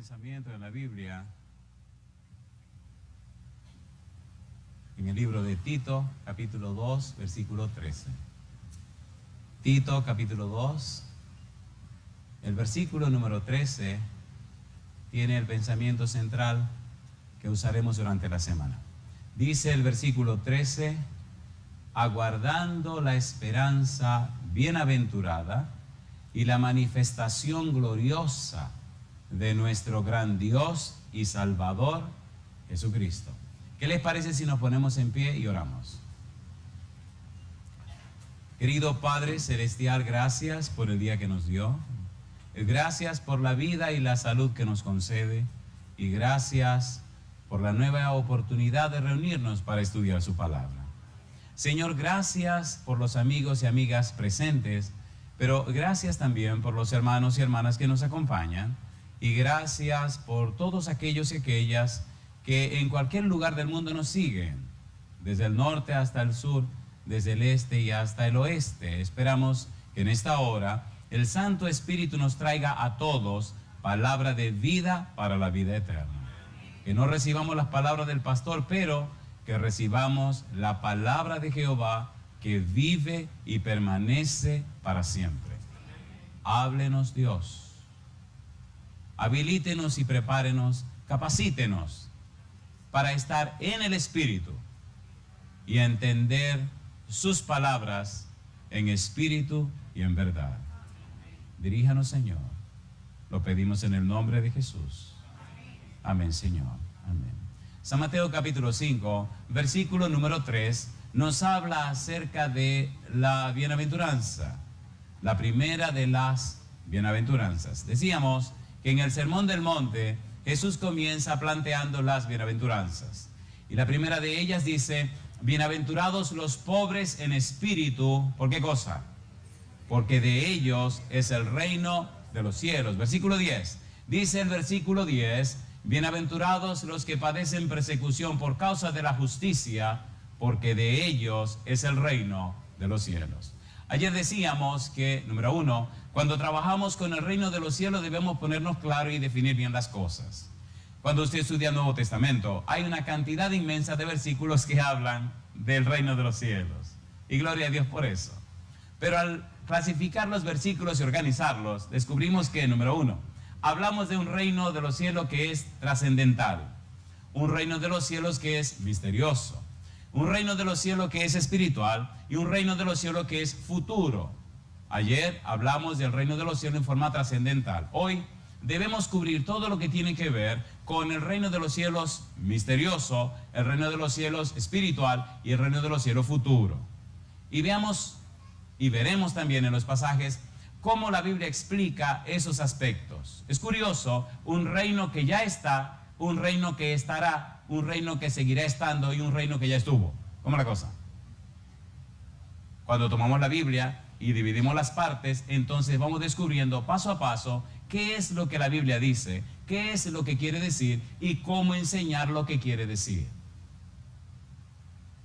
pensamiento en la Biblia, en el libro de Tito, capítulo 2, versículo 13. Tito, capítulo 2, el versículo número 13 tiene el pensamiento central que usaremos durante la semana. Dice el versículo 13, aguardando la esperanza bienaventurada y la manifestación gloriosa de nuestro gran Dios y Salvador, Jesucristo. ¿Qué les parece si nos ponemos en pie y oramos? Querido Padre Celestial, gracias por el día que nos dio. Gracias por la vida y la salud que nos concede. Y gracias por la nueva oportunidad de reunirnos para estudiar su palabra. Señor, gracias por los amigos y amigas presentes, pero gracias también por los hermanos y hermanas que nos acompañan. Y gracias por todos aquellos y aquellas que en cualquier lugar del mundo nos siguen, desde el norte hasta el sur, desde el este y hasta el oeste. Esperamos que en esta hora el Santo Espíritu nos traiga a todos palabra de vida para la vida eterna. Que no recibamos las palabras del pastor, pero que recibamos la palabra de Jehová que vive y permanece para siempre. Háblenos, Dios. Habilítenos y prepárenos, capacítenos para estar en el Espíritu y entender sus palabras en espíritu y en verdad. Diríjanos, Señor. Lo pedimos en el nombre de Jesús. Amén, Señor. Amén. San Mateo capítulo 5, versículo número 3, nos habla acerca de la bienaventuranza, la primera de las bienaventuranzas. Decíamos que en el Sermón del Monte Jesús comienza planteando las bienaventuranzas. Y la primera de ellas dice, bienaventurados los pobres en espíritu, ¿por qué cosa? Porque de ellos es el reino de los cielos. Versículo 10, dice el versículo 10, bienaventurados los que padecen persecución por causa de la justicia, porque de ellos es el reino de los cielos. Ayer decíamos que, número 1, cuando trabajamos con el reino de los cielos debemos ponernos claro y definir bien las cosas. Cuando usted estudia el Nuevo Testamento, hay una cantidad inmensa de versículos que hablan del reino de los cielos. Y gloria a Dios por eso. Pero al clasificar los versículos y organizarlos, descubrimos que, número 1, hablamos de un reino de los cielos que es trascendental. Un reino de los cielos que es misterioso. Un reino de los cielos que es espiritual y un reino de los cielos que es futuro. Ayer hablamos del reino de los cielos en forma trascendental. Hoy debemos cubrir todo lo que tiene que ver con el reino de los cielos misterioso, el reino de los cielos espiritual y el reino de los cielos futuro. Y veamos y veremos también en los pasajes cómo la Biblia explica esos aspectos. Es curioso, un reino que ya está, un reino que estará, un reino que seguirá estando y un reino que ya estuvo. ¿Cómo es la cosa? Cuando tomamos la Biblia y dividimos las partes, entonces vamos descubriendo paso a paso qué es lo que la Biblia dice, qué es lo que quiere decir y cómo enseñar lo que quiere decir.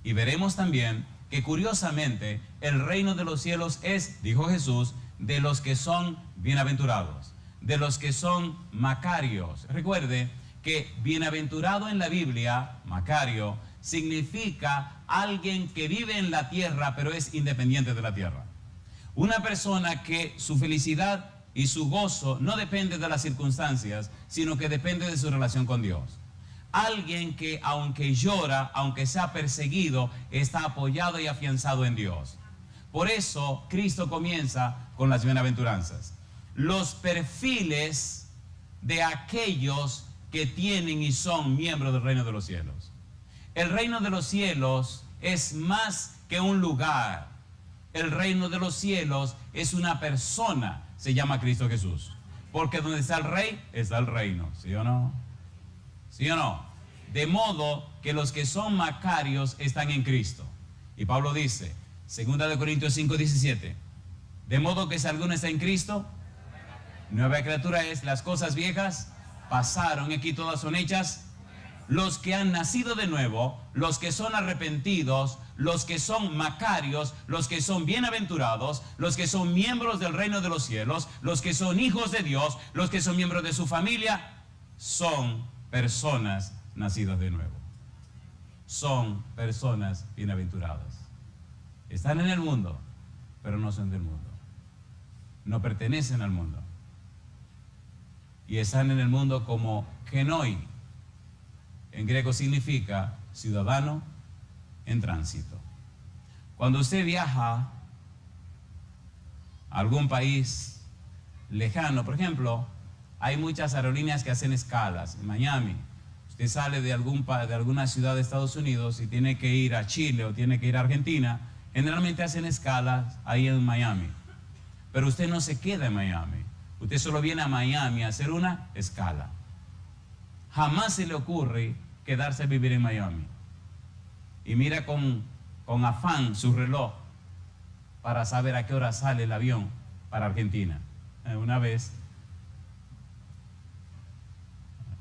Y veremos también que curiosamente el reino de los cielos es, dijo Jesús, de los que son bienaventurados, de los que son macarios. Recuerde que bienaventurado en la Biblia, macario, significa alguien que vive en la tierra pero es independiente de la tierra. Una persona que su felicidad y su gozo no depende de las circunstancias, sino que depende de su relación con Dios. Alguien que aunque llora, aunque sea perseguido, está apoyado y afianzado en Dios. Por eso Cristo comienza con las bienaventuranzas. Los perfiles de aquellos que tienen y son miembros del reino de los cielos. El reino de los cielos es más que un lugar. El reino de los cielos es una persona, se llama Cristo Jesús. Porque donde está el rey, está el reino. ¿Sí o no? ¿Sí o no? De modo que los que son macarios están en Cristo. Y Pablo dice, 2 Corintios 5:17, de modo que si alguno está en Cristo, nueva criatura es, las cosas viejas pasaron, aquí todas son hechas. Los que han nacido de nuevo, los que son arrepentidos, los que son macarios, los que son bienaventurados, los que son miembros del reino de los cielos, los que son hijos de Dios, los que son miembros de su familia, son personas nacidas de nuevo. Son personas bienaventuradas. Están en el mundo, pero no son del mundo. No pertenecen al mundo. Y están en el mundo como kenoi. En griego significa ciudadano en tránsito. Cuando usted viaja a algún país lejano, por ejemplo, hay muchas aerolíneas que hacen escalas en Miami. Usted sale de alguna ciudad de Estados Unidos y tiene que ir a Chile o tiene que ir a Argentina, generalmente hacen escalas ahí en Miami. Pero usted no se queda en Miami. Usted solo viene a Miami a hacer una escala. Jamás se le ocurre quedarse a vivir en Miami. Y mira con afán su reloj para saber a qué hora sale el avión para Argentina.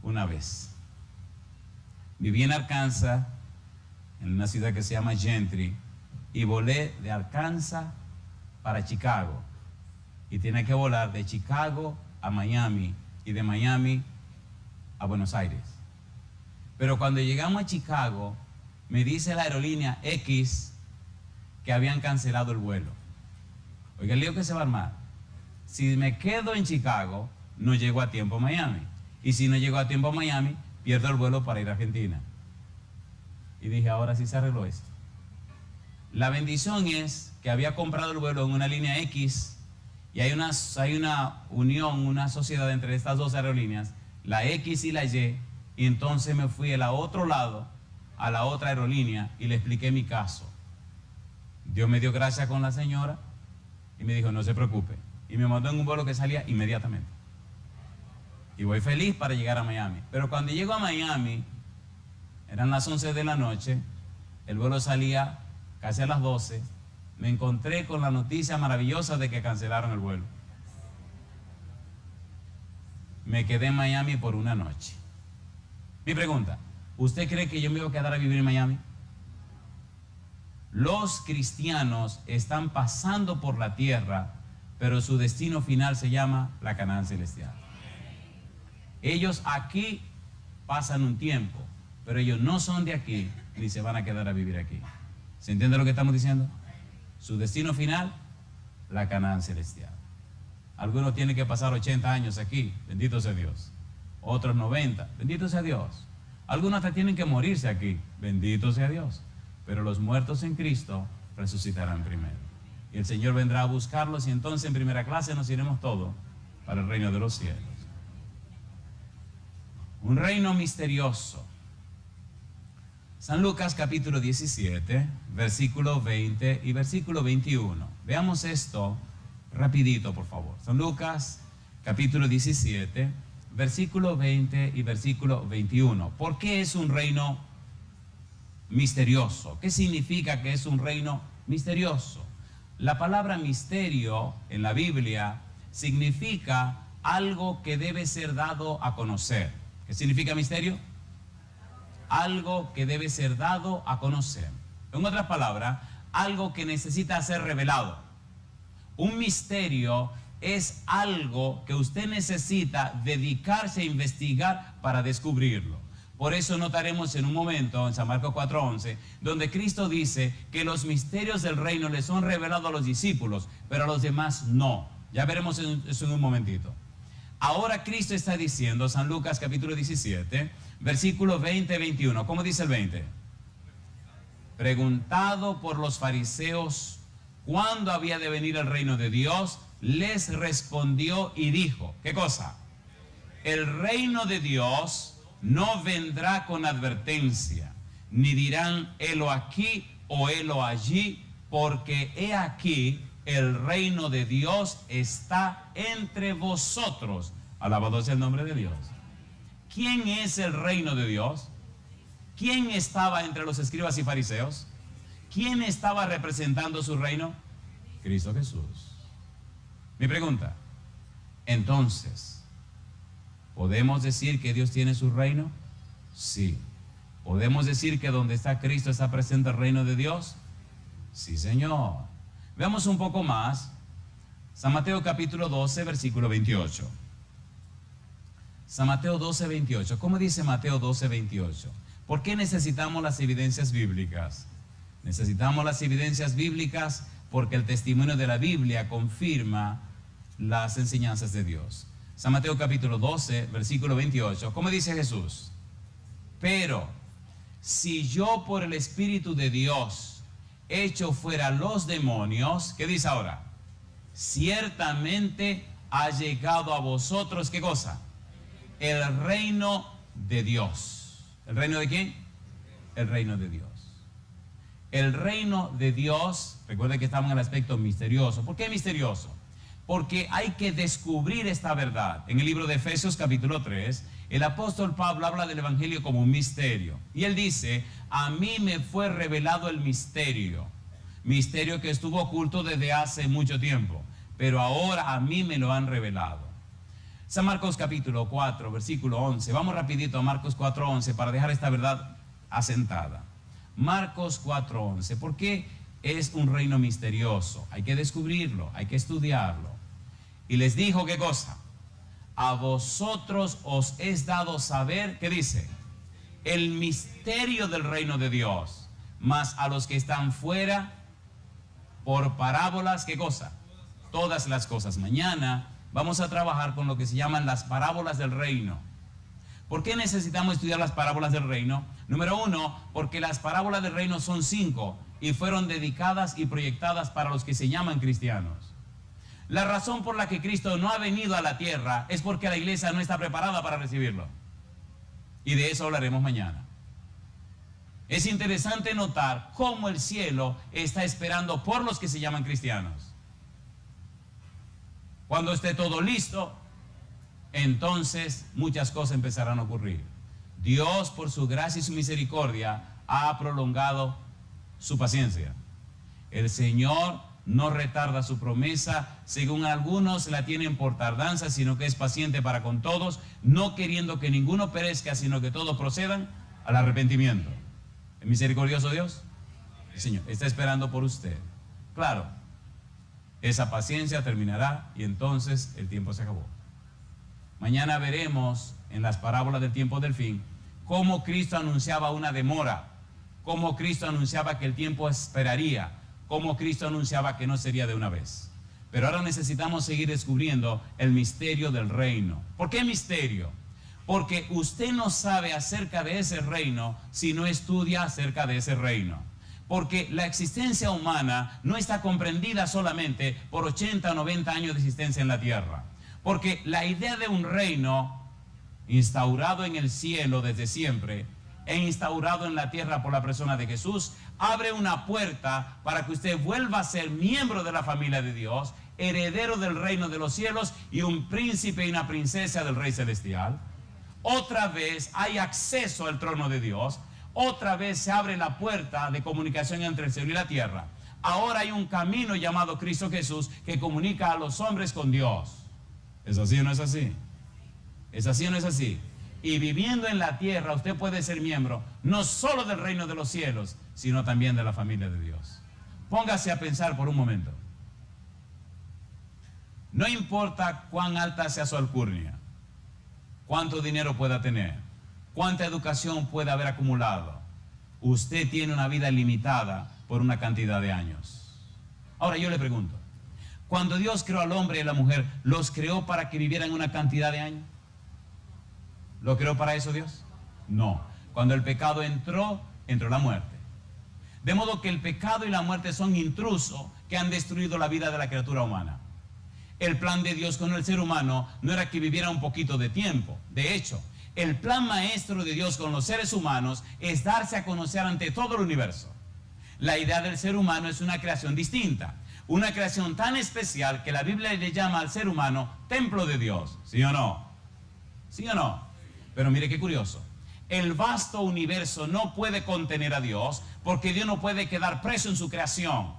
Una vez, viví en Arkansas, en una ciudad que se llama Gentry, y volé de Arkansas para Chicago. Y tenía que volar de Chicago a Miami y de Miami a Buenos Aires. Pero cuando llegamos a Chicago, me dice la aerolínea X que habían cancelado el vuelo. Oiga, el lío que se va a armar. Si me quedo en Chicago, no llego a tiempo a Miami. Y si no llego a tiempo a Miami, pierdo el vuelo para ir a Argentina. Y dije, ahora sí se arregló esto. La bendición es que había comprado el vuelo en una línea X y hay una unión, una sociedad entre estas dos aerolíneas, la X y la Y entonces me fui al otro lado, a la otra aerolínea, y le expliqué mi caso. Dios me dio gracia con la señora y me dijo, no se preocupe. Y me mandó en un vuelo que salía inmediatamente. Y voy feliz para llegar a Miami. Pero cuando llego a Miami, eran las 11 de la noche, el vuelo salía casi a las 12, me encontré con la noticia maravillosa de que cancelaron el vuelo. Me quedé en Miami por una noche. Mi pregunta, ¿usted cree que yo me voy a quedar a vivir en Miami? Los cristianos están pasando por la tierra, pero su destino final se llama la Canaán celestial. Ellos aquí pasan un tiempo, pero ellos no son de aquí ni se van a quedar a vivir aquí. ¿Se entiende lo que estamos diciendo? Su destino final, la Canaán celestial. Algunos tienen que pasar 80 años aquí, bendito sea Dios. Otros 90, bendito sea Dios. Algunos hasta tienen que morirse aquí, bendito sea Dios. Pero los muertos en Cristo resucitarán primero. Y el Señor vendrá a buscarlos y entonces en primera clase nos iremos todos para el reino de los cielos. Un reino misterioso. San Lucas capítulo 17, versículo 20 y versículo 21. Veamos esto rapidito, por favor. San Lucas capítulo 17, versículo 20 y versículo 21. ¿Por qué es un reino misterioso? ¿Qué significa que es un reino misterioso? La palabra misterio en la Biblia significa algo que debe ser dado a conocer. ¿Qué significa misterio? Algo que debe ser dado a conocer. En otras palabras, algo que necesita ser revelado. Un misterio es algo que usted necesita dedicarse a investigar para descubrirlo. Por eso notaremos en un momento en San Marcos 4:11, donde Cristo dice que los misterios del reino le son revelados a los discípulos, pero a los demás no. Ya veremos eso en un momentito. Ahora Cristo está diciendo, San Lucas capítulo 17, versículo 20 y 21. ¿Cómo dice el 20? Preguntado por los fariseos cuándo había de venir el reino de Dios, les respondió y dijo, ¿qué cosa? El reino de Dios no vendrá con advertencia, ni dirán helo aquí o helo allí, porque he aquí el reino de Dios está entre vosotros. Alabado sea el nombre de Dios. ¿Quién es el reino de Dios? ¿Quién estaba entre los escribas y fariseos? ¿Quién estaba representando su reino? Cristo Jesús. Mi pregunta, entonces, ¿podemos decir que Dios tiene su reino? Sí. ¿Podemos decir que donde está Cristo está presente el reino de Dios? Sí, Señor. Veamos un poco más. San Mateo capítulo 12, versículo 28. San Mateo 12:28. ¿Cómo dice Mateo 12:28? ¿Por qué necesitamos las evidencias bíblicas? Necesitamos las evidencias bíblicas porque el testimonio de la Biblia confirma las enseñanzas de Dios. San Mateo capítulo 12, versículo 28. ¿Cómo dice Jesús? Pero si yo por el Espíritu de Dios echo fuera los demonios, ¿qué dice ahora? Ciertamente ha llegado a vosotros, ¿qué cosa? El reino de Dios. ¿El reino de quién? El reino de Dios. El reino de Dios, recuerden que estamos en el aspecto misterioso. ¿Por qué misterioso? Porque hay que descubrir esta verdad. En el libro de Efesios capítulo 3, el apóstol Pablo habla del evangelio como un misterio. Y él dice, a mí me fue revelado el misterio. Misterio que estuvo oculto desde hace mucho tiempo, pero ahora a mí me lo han revelado. San Marcos capítulo 4, versículo 11. Vamos rapidito a Marcos 4:11 para dejar esta verdad asentada. Marcos 4:11. ¿Por qué es un reino misterioso? Hay que descubrirlo, hay que estudiarlo. Y les dijo, ¿qué cosa? A vosotros os es dado saber, ¿qué dice? El misterio del reino de Dios. Mas a los que están fuera, por parábolas, ¿qué cosa? Todas las cosas. Mañana vamos a trabajar con lo que se llaman las parábolas del reino. ¿Por qué necesitamos estudiar las parábolas del reino? Número uno, porque las parábolas del reino son 5 y fueron dedicadas y proyectadas para los que se llaman cristianos. La razón por la que Cristo no ha venido a la tierra es porque la iglesia no está preparada para recibirlo. Y de eso hablaremos mañana. Es interesante notar cómo el cielo está esperando por los que se llaman cristianos. Cuando esté todo listo, entonces muchas cosas empezarán a ocurrir. Dios, por su gracia y su misericordia, ha prolongado su paciencia. El Señor no retarda su promesa, según algunos la tienen por tardanza, sino que es paciente para con todos, no queriendo que ninguno perezca, sino que todos procedan al arrepentimiento. ¿Es misericordioso Dios? El Señor está esperando por usted. Claro, esa paciencia terminará y entonces el tiempo se acabó. Mañana veremos en las parábolas del tiempo del fin cómo Cristo anunciaba una demora, cómo Cristo anunciaba que el tiempo esperaría, cómo Cristo anunciaba que no sería de una vez. Pero ahora necesitamos seguir descubriendo el misterio del reino. ¿Por qué misterio? Porque usted no sabe acerca de ese reino si no estudia acerca de ese reino. Porque la existencia humana no está comprendida solamente por 80 o 90 años de existencia en la tierra. Porque la idea de un reino instaurado en el cielo desde siempre e instaurado en la tierra por la persona de Jesús abre una puerta para que usted vuelva a ser miembro de la familia de Dios, heredero del reino de los cielos y un príncipe y una princesa del rey celestial. Otra vez hay acceso al trono de Dios. Otra vez se abre la puerta de comunicación entre el cielo y la tierra. Ahora hay un camino llamado Cristo Jesús que comunica a los hombres con Dios. ¿Es así o no es así? ¿Es así o no es así? Y viviendo en la tierra usted puede ser miembro no solo del reino de los cielos, sino también de la familia de Dios. Póngase a pensar por un momento. No importa cuán alta sea su alcurnia, cuánto dinero pueda tener, cuánta educación pueda haber acumulado, usted tiene una vida limitada por una cantidad de años. Ahora yo le pregunto, cuando Dios creó al hombre y a la mujer, ¿los creó para que vivieran una cantidad de años? ¿Lo creó para eso Dios? No. Cuando el pecado entró la muerte. De modo que el pecado y la muerte son intrusos que han destruido la vida de la criatura humana. El plan de Dios con el ser humano no era que viviera un poquito de tiempo. De hecho, el plan maestro de Dios con los seres humanos es darse a conocer ante todo el universo. La idea del ser humano es una creación distinta. Una creación tan especial que la Biblia le llama al ser humano templo de Dios. ¿Sí o no? ¿Sí o no? Pero mire qué curioso. El vasto universo no puede contener a Dios porque Dios no puede quedar preso en su creación.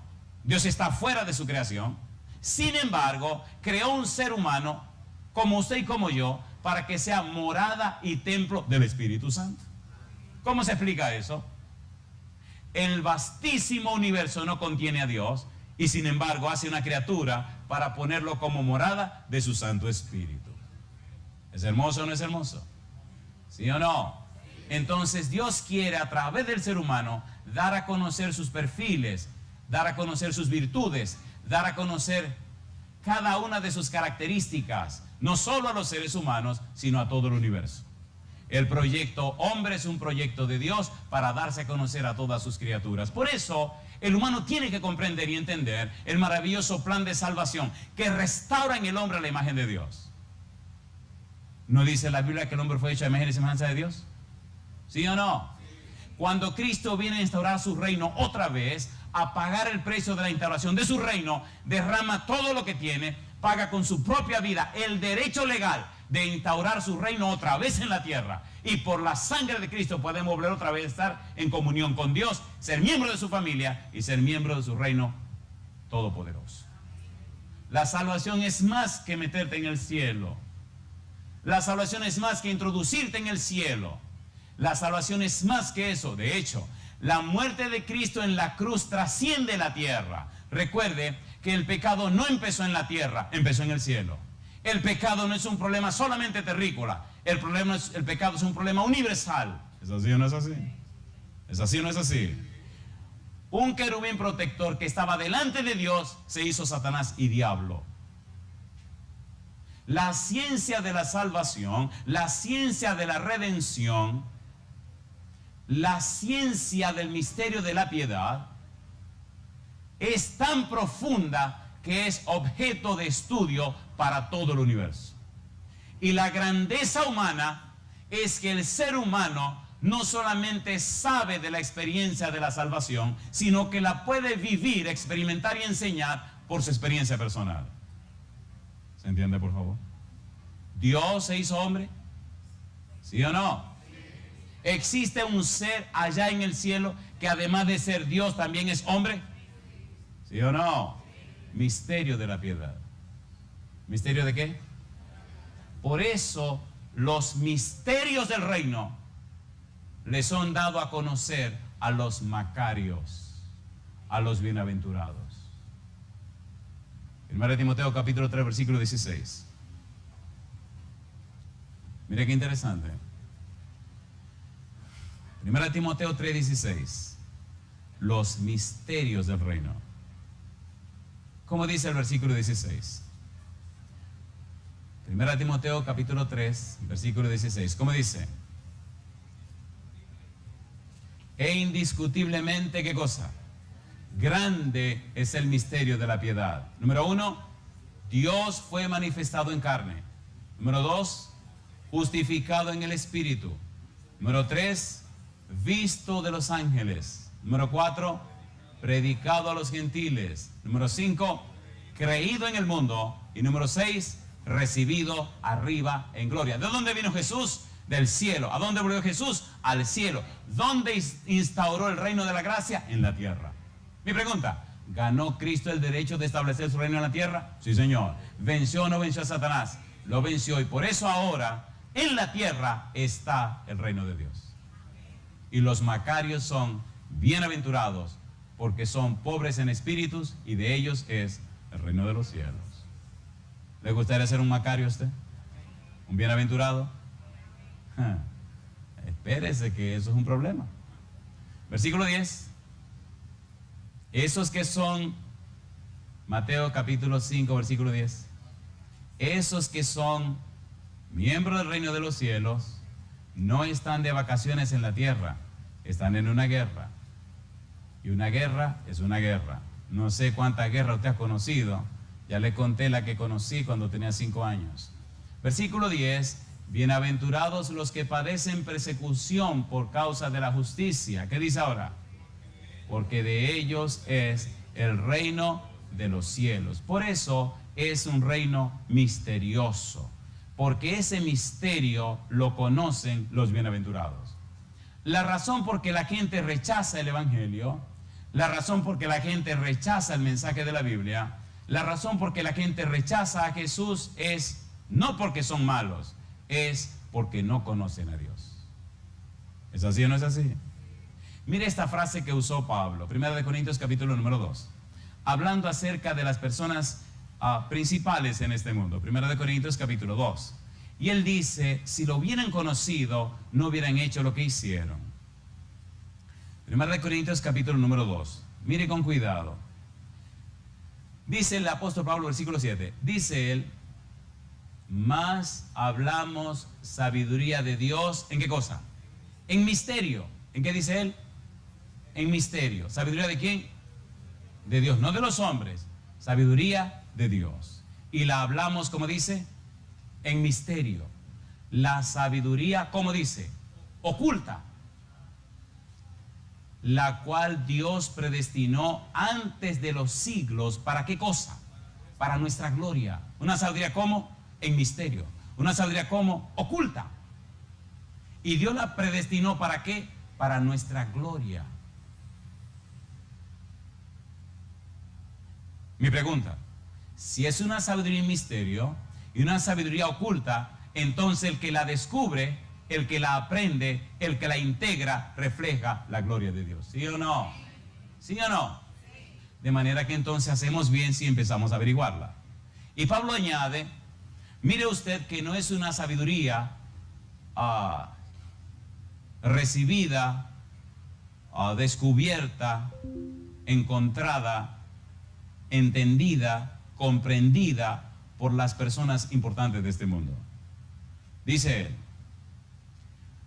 Dios está fuera de su creación. Sin embargo, creó un ser humano como usted y como yo para que sea morada y templo del Espíritu Santo. ¿Cómo se explica eso? El vastísimo universo no contiene a Dios y sin embargo hace una criatura para ponerlo como morada de su Santo Espíritu. ¿Es hermoso o no es hermoso? ¿Sí o no? Entonces Dios quiere a través del ser humano dar a conocer sus perfiles, dar a conocer sus virtudes, dar a conocer cada una de sus características, no solo a los seres humanos, sino a todo el universo. El proyecto hombre es un proyecto de Dios para darse a conocer a todas sus criaturas. Por eso, el humano tiene que comprender y entender el maravilloso plan de salvación que restaura en el hombre a la imagen de Dios. ¿No dice la Biblia que el hombre fue hecho a imagen y semejanza de Dios? ¿Sí o no? Cuando Cristo viene a instaurar su reino otra vez, a pagar el precio de la instauración de su reino, derrama todo lo que tiene, paga con su propia vida el derecho legal de instaurar su reino otra vez en la tierra. Y por la sangre de Cristo podemos volver otra vez a estar en comunión con Dios, ser miembro de su familia y ser miembro de su reino todopoderoso. La salvación es más que meterte en el cielo. La salvación es más que introducirte en el cielo. La salvación es más que eso. De hecho, la muerte de Cristo en la cruz trasciende la tierra. Recuerde que el pecado no empezó en la tierra, empezó en el cielo. El pecado no es un problema solamente terrícola. El pecado es un problema universal. ¿Es así o no es así? ¿Es así o no es así? Un querubín protector que estaba delante de Dios se hizo Satanás y diablo. La ciencia de la salvación, la ciencia de la redención, la ciencia del misterio de la piedad es tan profunda que es objeto de estudio para todo el universo. Y la grandeza humana es que el ser humano no solamente sabe de la experiencia de la salvación, sino que la puede vivir, experimentar y enseñar por su experiencia personal. ¿Se entiende, por favor? ¿Dios se hizo hombre? ¿Sí o no? ¿Existe un ser allá en el cielo que además de ser Dios también es hombre? ¿Sí o no? Misterio de la piedad. ¿Misterio de qué? Por eso los misterios del reino les son dados a conocer a los macarios, a los bienaventurados. 1 Timoteo capítulo 3 versículo 16. Mire qué interesante. 1 Timoteo 3:16. Los misterios del reino. ¿Cómo dice el versículo 16? 1 Timoteo capítulo 3, versículo 16. ¿Cómo dice? E indiscutiblemente, ¿qué cosa? Grande es el misterio de la piedad. Número 1, Dios fue manifestado en carne. Número 2, justificado en el Espíritu. Número 3, visto de los ángeles. Número 4, predicado a los gentiles. Número 5, creído en el mundo. Y número 6, recibido arriba en gloria. ¿De dónde vino Jesús? Del cielo. ¿A dónde volvió Jesús? Al cielo. ¿Dónde instauró el reino de la gracia? En la tierra. Mi pregunta, ¿ganó Cristo el derecho de establecer su reino en la tierra? Sí, Señor. ¿Venció o no venció a Satanás? Lo venció, y por eso ahora en la tierra está el reino de Dios. Y los macarios son bienaventurados porque son pobres en espíritus, y de ellos es el reino de los cielos. ¿Le gustaría ser un macario a usted? ¿Un bienaventurado? Espérese, que eso es un problema. Versículo 10. Esos que son, Mateo capítulo 5 versículo 10, esos que son miembros del reino de los cielos no están de vacaciones en la tierra, están en una guerra. Y una guerra es una guerra. No sé cuánta guerra usted ha conocido. Ya le conté la que conocí cuando tenía 5 años. Versículo 10. Bienaventurados los que padecen persecución por causa de la justicia. ¿Qué dice ahora? Porque de ellos es el reino de los cielos. Por eso es un reino misterioso, porque ese misterio lo conocen los bienaventurados. La razón por que la gente rechaza el evangelio, la razón por que la gente rechaza el mensaje de la Biblia, la razón por que la gente rechaza a Jesús es no porque son malos, es porque no conocen a Dios. ¿Es así o no es así? Mire esta frase que usó Pablo, 1 Corintios capítulo número 2, hablando acerca de las personas principales en este mundo. 1 Corintios capítulo 2. Y él dice, si lo hubieran conocido, no hubieran hecho lo que hicieron. 1 Corintios capítulo número 2. Mire con cuidado. Dice el apóstol Pablo, versículo 7. Dice él, más hablamos sabiduría de Dios. ¿En qué cosa? En misterio. ¿En qué dice él? En misterio. ¿Sabiduría de quién? De Dios, no de los hombres. Sabiduría de Dios. Y la hablamos, como dice, en misterio. La sabiduría, ¿cómo dice? Oculta. La cual Dios predestinó antes de los siglos. ¿Para qué cosa? Para nuestra gloria. Una sabiduría, ¿cómo? En misterio. Una sabiduría, ¿cómo? Oculta. Y Dios la predestinó, ¿para qué? Para nuestra gloria. Mi pregunta, si es una sabiduría en misterio y una sabiduría oculta, entonces el que la descubre, el que la aprende, el que la integra, refleja la gloria de Dios. ¿Sí o no? ¿Sí o no? De manera que entonces hacemos bien si empezamos a averiguarla. Y Pablo añade, mire usted que no es una sabiduría recibida, descubierta, encontrada, entendida, comprendida por las personas importantes de este mundo. Dice él,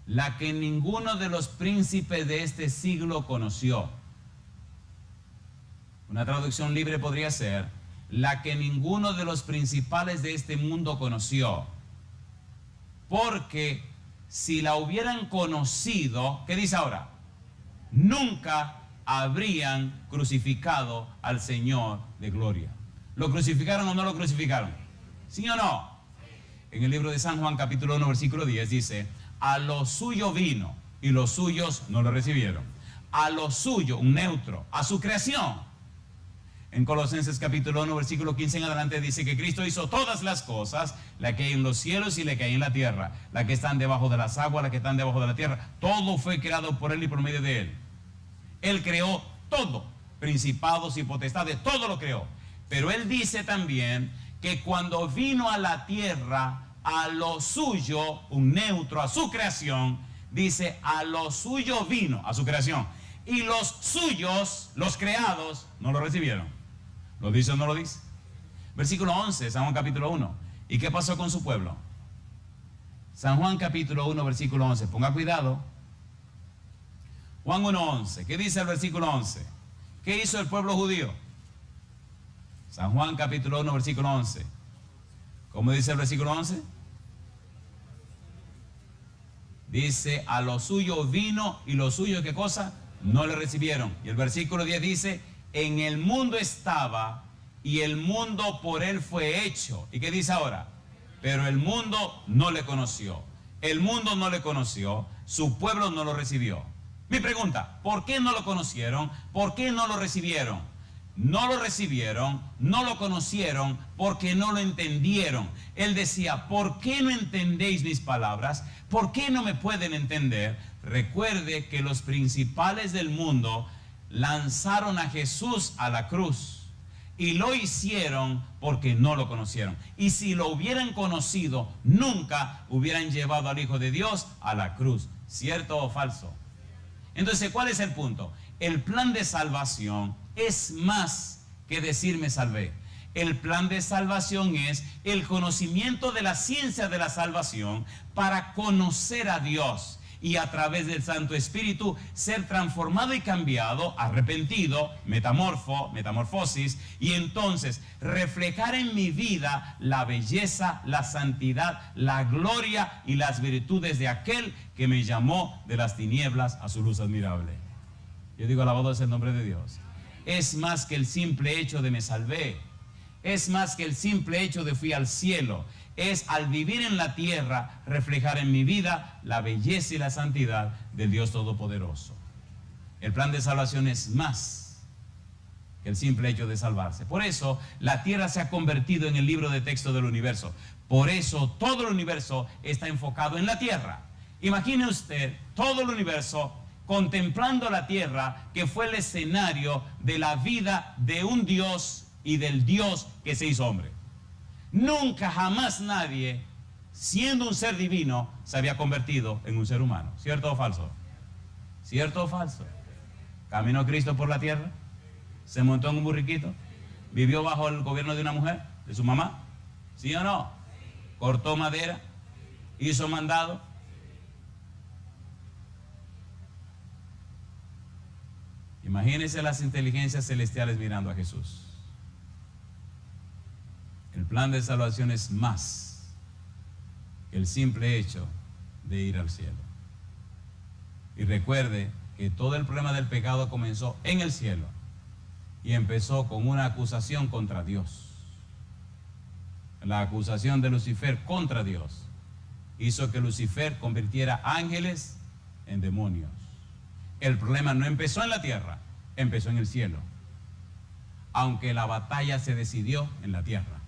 la que ninguno de los príncipes de este siglo conoció. Una traducción libre podría ser, la que ninguno de los principales de este mundo conoció. Porque si la hubieran conocido, ¿qué dice ahora? Nunca habrían crucificado al Señor de gloria. ¿Lo crucificaron o no lo crucificaron? ¿Sí o no? En el libro de San Juan capítulo 1 versículo 10 dice, a lo suyo vino y los suyos no lo recibieron. A lo suyo, un neutro, a su creación. En Colosenses capítulo 1 versículo 15 en adelante dice que Cristo hizo todas las cosas, la que hay en los cielos y la que hay en la tierra, la que están debajo de las aguas, la que están debajo de la tierra. Todo fue creado por Él y por medio de Él. Él creó todo, principados y potestades, todo lo creó. Pero Él dice también que cuando vino a la tierra, a lo suyo, un neutro, a su creación, dice, a lo suyo vino, a su creación. Y los suyos, los creados, no lo recibieron. ¿Lo dice o no lo dice? Versículo 11, San Juan capítulo 1. ¿Y qué pasó con su pueblo? San Juan capítulo 1, versículo 11. Ponga cuidado. Juan 1:11. ¿Qué dice el versículo 11? ¿Qué hizo el pueblo judío? San Juan capítulo 1, versículo 11. ¿Cómo dice el versículo 11? Dice, a lo suyo vino y lo suyo, ¿qué cosa? No le recibieron. Y el versículo 10 dice, en el mundo estaba y el mundo por él fue hecho. ¿Y qué dice ahora? Pero el mundo no le conoció. El mundo no le conoció, su pueblo no lo recibió. Mi pregunta, ¿por qué no lo conocieron? ¿Por qué no lo recibieron? No lo recibieron, no lo conocieron, porque no lo entendieron. Él decía, ¿por qué no entendéis mis palabras? ¿Por qué no me pueden entender? Recuerde que los principales del mundo lanzaron a Jesús a la cruz. Y lo hicieron porque no lo conocieron. Y si lo hubieran conocido, nunca hubieran llevado al Hijo de Dios a la cruz. ¿Cierto o falso? Entonces, ¿cuál es el punto? El plan de salvación es más que decir me salvé. El plan de salvación es el conocimiento de la ciencia de la salvación para conocer a Dios y a través del Santo Espíritu ser transformado y cambiado, arrepentido, metamorfosis, y entonces reflejar en mi vida la belleza, la santidad, la gloria y las virtudes de aquel que me llamó de las tinieblas a su luz admirable. Yo digo, alabado es el nombre de Dios. Es más que el simple hecho de me salvé. Es más que el simple hecho de fui al cielo. Es al vivir en la tierra, reflejar en mi vida la belleza y la santidad del Dios Todopoderoso. El plan de salvación es más que el simple hecho de salvarse. Por eso la tierra se ha convertido en el libro de texto del universo. Por eso todo el universo está enfocado en la tierra. Imagine usted todo el universo contemplando la tierra, que fue el escenario de la vida de un Dios y del Dios que se hizo hombre. Nunca jamás nadie siendo un ser divino, se había convertido en un ser humano. ¿Cierto o falso? ¿Cierto o falso? Caminó Cristo por la tierra, se montó en un burriquito, vivió bajo el gobierno de una mujer, de su mamá. ¿Sí o no? Cortó madera, hizo mandado. Imagínense las inteligencias celestiales mirando a Jesús. El plan de salvación es más que el simple hecho de ir al cielo. Y recuerde que todo el problema del pecado comenzó en el cielo y empezó con una acusación contra Dios. La acusación de Lucifer contra Dios hizo que Lucifer convirtiera ángeles en demonios. El problema no empezó en la tierra, empezó en el cielo. Aunque la batalla se decidió en la tierra.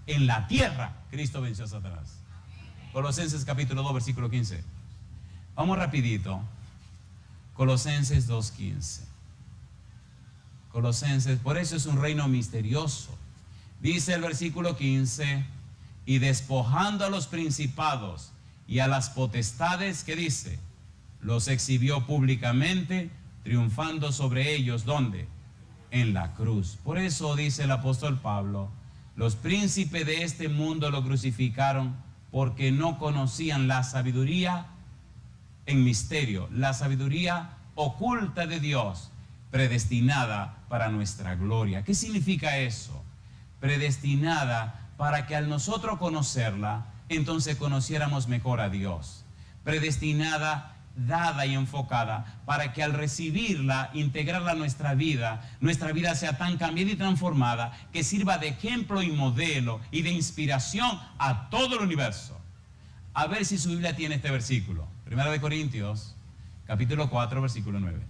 En la tierra, Cristo venció a Satanás. Colosenses capítulo 2, versículo 15. Vamos rapidito. Colosenses 2:15. Colosenses, por eso es un reino misterioso. Dice el versículo 15, y despojando a los principados y a las potestades, ¿qué dice? Los exhibió públicamente, triunfando sobre ellos, ¿dónde? En la cruz. Por eso dice el apóstol Pablo, los príncipes de este mundo lo crucificaron porque no conocían la sabiduría en misterio, la sabiduría oculta de Dios, predestinada para nuestra gloria. ¿Qué significa eso? Predestinada para que al nosotros conocerla, entonces conociéramos mejor a Dios. Predestinada, dada y enfocada para que al recibirla, integrarla a nuestra vida sea tan cambiada y transformada que sirva de ejemplo y modelo y de inspiración a todo el universo. A ver si su Biblia tiene este versículo. Primera de Corintios, capítulo 4, versículo 9.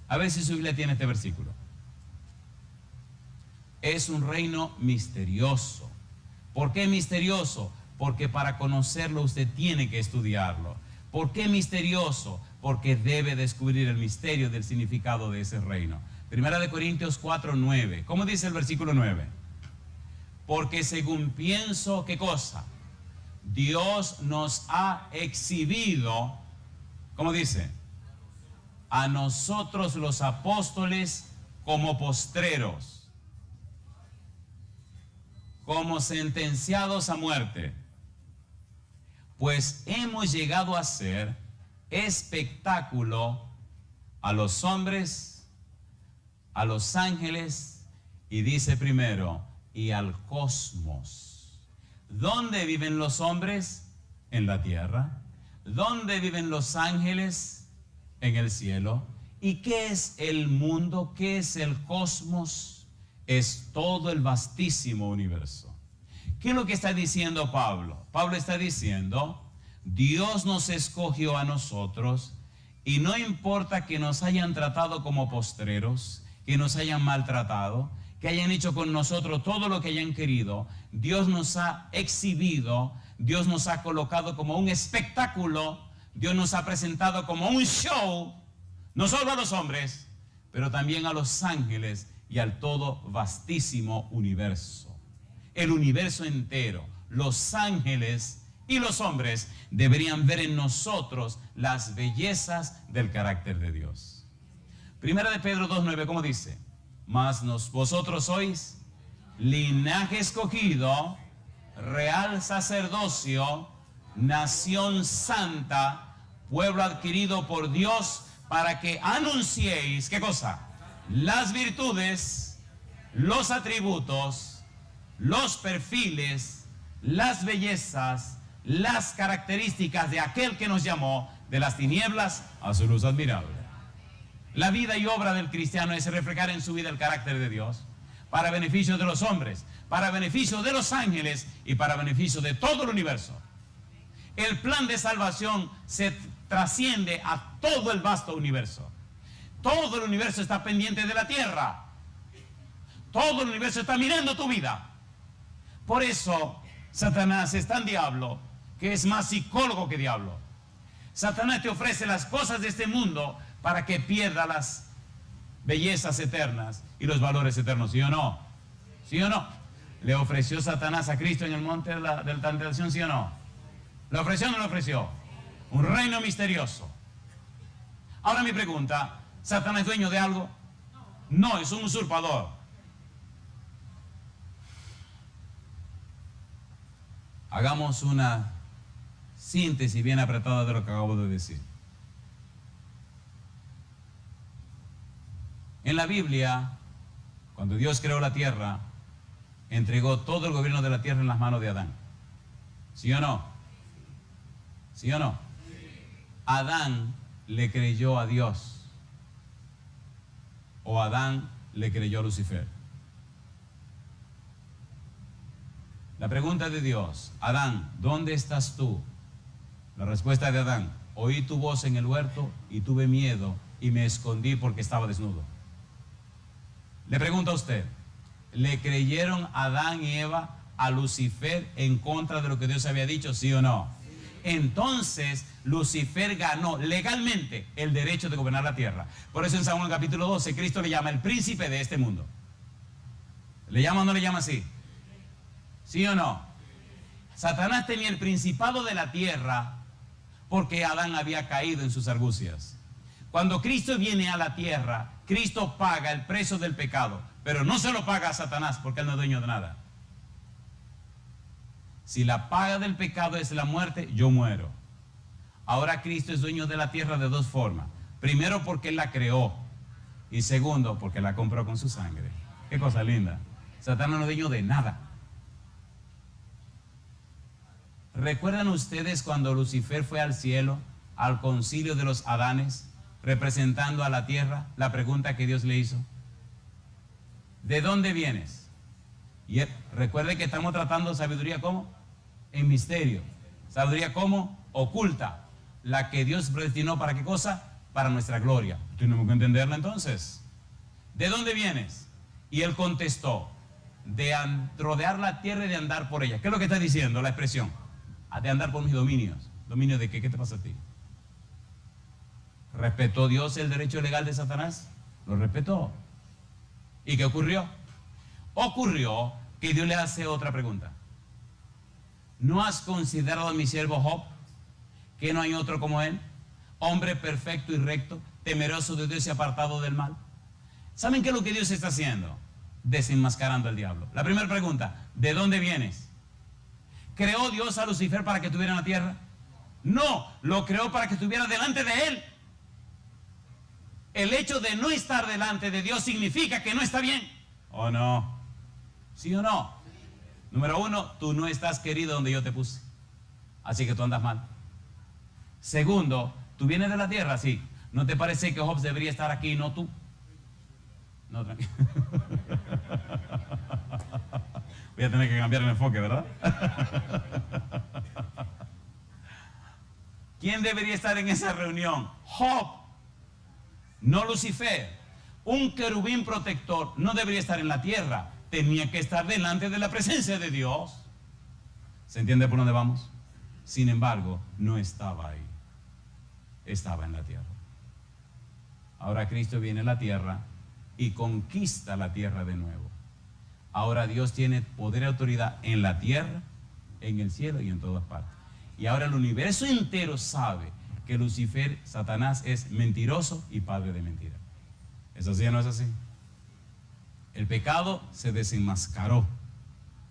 A ver si su Biblia tiene este versículo. Es un reino misterioso. ¿Por qué misterioso? Porque para conocerlo usted tiene que estudiarlo. ¿Por qué misterioso? Porque debe descubrir el misterio del significado de ese reino. Primera de Corintios 4, 9. ¿Cómo dice el versículo 9? Porque según pienso, ¿qué cosa? Dios nos ha exhibido, ¿cómo dice? A nosotros los apóstoles como postreros, como sentenciados a muerte. Pues hemos llegado a ser espectáculo a los hombres, a los ángeles, y dice primero, y al cosmos. ¿Dónde viven los hombres? En la tierra. ¿Dónde viven los ángeles? En el cielo. ¿Y qué es el mundo? ¿Qué es el cosmos? Es todo el vastísimo universo. ¿Qué es lo que está diciendo Pablo? Pablo está diciendo, Dios nos escogió a nosotros y no importa que nos hayan tratado como postreros, que nos hayan maltratado, que hayan hecho con nosotros todo lo que hayan querido, Dios nos ha exhibido, Dios nos ha colocado como un espectáculo, Dios nos ha presentado como un show, no solo a los hombres, pero también a los ángeles y al todo vastísimo universo. El universo entero, los ángeles y los hombres deberían ver en nosotros las bellezas del carácter de Dios. Primera de Pedro 2:9, ¿cómo dice? Mas vosotros sois linaje escogido, real sacerdocio, nación santa, pueblo adquirido por Dios, para que anunciéis, ¿qué cosa? Las virtudes, los atributos, los perfiles, las bellezas, las características de aquel que nos llamó de las tinieblas a su luz admirable. La vida y obra del cristiano es reflejar en su vida el carácter de Dios, para beneficio de los hombres, para beneficio de los ángeles y para beneficio de todo el universo. El plan de salvación se trasciende a todo el vasto universo. Todo el universo está pendiente de la tierra. Todo el universo está mirando tu vida. Por eso Satanás es tan diablo que es más psicólogo que diablo. Satanás te ofrece las cosas de este mundo para que pierda las bellezas eternas y los valores eternos. ¿Sí o no? ¿Sí o no? ¿Le ofreció Satanás a Cristo en el monte de la tentación? ¿Sí o no? ¿Lo ofreció o no lo ofreció? Un reino misterioso. Ahora mi pregunta, ¿Satanás es dueño de algo? No, es un usurpador. Hagamos una síntesis bien apretada de lo que acabo de decir. En la Biblia, cuando Dios creó la tierra, entregó todo el gobierno de la tierra en las manos de Adán. ¿Sí o no? ¿Sí o no? Adán le creyó a Dios, o Adán le creyó a Lucifer. La pregunta de Dios: Adán, ¿dónde estás tú? La respuesta de Adán: oí tu voz en el huerto y tuve miedo y me escondí porque estaba desnudo. Le pregunto a usted, ¿le creyeron Adán y Eva a Lucifer en contra de lo que Dios había dicho, sí o no? Entonces Lucifer ganó legalmente el derecho de gobernar la tierra. Por eso en San Juan capítulo 12 Cristo le llama el príncipe de este mundo. ¿Le llama o no le llama así? ¿Sí o no? Satanás tenía el principado de la tierra porque Adán había caído en sus argucias. Cuando Cristo viene a la tierra, Cristo paga el precio del pecado, pero no se lo paga a Satanás porque él no es dueño de nada. Si la paga del pecado es la muerte, yo muero. Ahora Cristo es dueño de la tierra de dos formas. Primero, porque Él la creó. Y segundo, porque la compró con su sangre. Qué cosa linda. Satanás no es dueño de nada. ¿Recuerdan ustedes cuando Lucifer fue al cielo, al concilio de los Adanes, representando a la tierra? La pregunta que Dios le hizo: ¿de dónde vienes? Y recuerde que estamos tratando sabiduría ¿cómo? En misterio. Sabiduría ¿cómo? Oculta. La que Dios predestinó ¿para qué cosa? Para nuestra gloria. Tenemos que entenderla entonces. ¿De dónde vienes? Y él contestó: de rodear la tierra y de andar por ella. ¿Qué es lo que está diciendo la expresión? De andar por mis dominios. ¿Dominio de qué? ¿Qué te pasa a ti? ¿Respetó Dios el derecho legal de Satanás? Lo respetó. ¿Y qué ocurrió? Ocurrió que Dios le hace otra pregunta. ¿No has considerado a mi siervo Job, que no hay otro como él, hombre perfecto y recto, temeroso de Dios y apartado del mal? ¿Saben qué es lo que Dios está haciendo? Desenmascarando al diablo. La primera pregunta: ¿de dónde vienes? ¿Creó Dios a Lucifer para que estuviera en la tierra? No, lo creó para que estuviera delante de él. El hecho de no estar delante de Dios significa que no está bien, ¿o no? ¿Sí o no? Número uno, tú no estás querido donde yo te puse, así que tú andas mal. Segundo, tú vienes de la tierra, sí. ¿No te parece que Job debería estar aquí y no tú? No, tranquilo. Voy a tener que cambiar el enfoque, ¿verdad? ¿Quién debería estar en esa reunión? Job, no Lucifer. Un querubín protector no debería estar en la tierra, tenía que estar delante de la presencia de Dios. ¿Se entiende por dónde vamos? Sin embargo, no estaba ahí, estaba en la tierra. Ahora Cristo viene a la tierra y conquista la tierra de nuevo. Ahora Dios tiene poder y autoridad en la tierra, en el cielo y en todas partes. Y ahora el universo entero sabe que Lucifer, Satanás, es mentiroso y padre de mentira. ¿Eso sí o no es así? El pecado se desenmascaró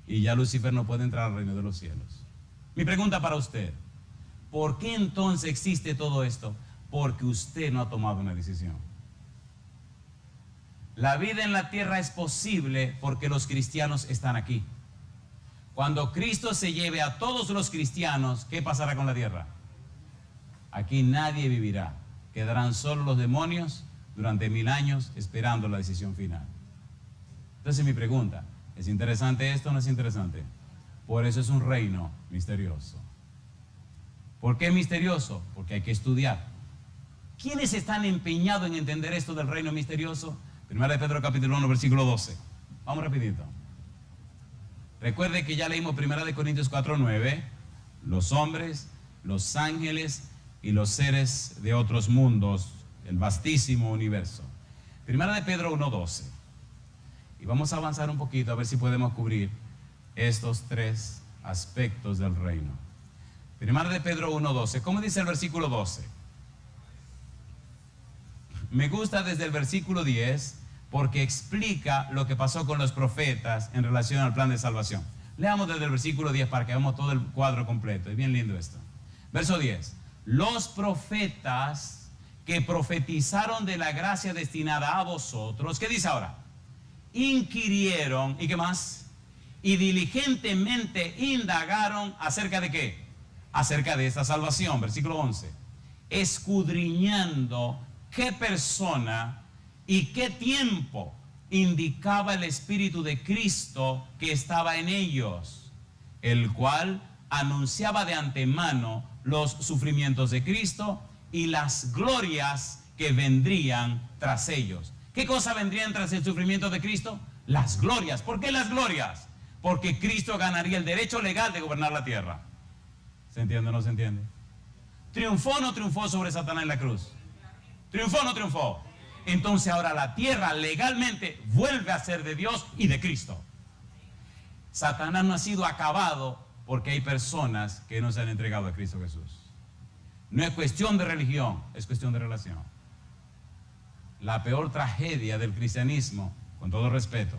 y ya Lucifer no puede entrar al reino de los cielos. Mi pregunta para usted: ¿por qué entonces existe todo esto? Porque usted no ha tomado una decisión. La vida en la tierra es posible porque los cristianos están aquí. Cuando Cristo se lleve a todos los cristianos, ¿qué pasará con la tierra? Aquí nadie vivirá. Quedarán solo los demonios durante 1000 años esperando la decisión final. Entonces mi pregunta: ¿es interesante esto o no es interesante? Por eso es un reino misterioso. ¿Por qué misterioso? Porque hay que estudiar. ¿Quiénes están empeñados en entender esto del reino misterioso? Primera de Pedro capítulo 1 versículo 12. Vamos rapidito. Recuerde que ya leímos Primera de Corintios 4:9. Los hombres, los ángeles y los seres de otros mundos, el vastísimo universo. Primera de Pedro 1:12. Y vamos a avanzar un poquito a ver si podemos cubrir estos tres aspectos del reino. Primera de Pedro 1:12. ¿Cómo dice el versículo 12? Me gusta desde el versículo 10 porque explica lo que pasó con los profetas en relación al plan de salvación. Leamos desde el versículo 10 para que veamos todo el cuadro completo. Es bien lindo esto. Verso 10. Los profetas que profetizaron de la gracia destinada a vosotros, ¿qué dice ahora? Inquirieron, ¿y qué más? Y diligentemente indagaron acerca de ¿qué? Acerca de esta salvación. Versículo 11. Escudriñando qué persona y qué tiempo indicaba el Espíritu de Cristo que estaba en ellos, el cual anunciaba de antemano los sufrimientos de Cristo y las glorias que vendrían tras ellos. ¿Qué cosa vendrían tras el sufrimiento de Cristo? Las glorias. ¿Por qué las glorias? Porque Cristo ganaría el derecho legal de gobernar la tierra. ¿Se entiende o no se entiende? ¿Triunfó o no triunfó sobre Satanás en la cruz? ¿Triunfó o no triunfó? Entonces ahora la tierra legalmente vuelve a ser de Dios y de Cristo. Satanás no ha sido acabado porque hay personas que no se han entregado a Cristo Jesús. No es cuestión de religión, es cuestión de relación. La peor tragedia del cristianismo, con todo respeto,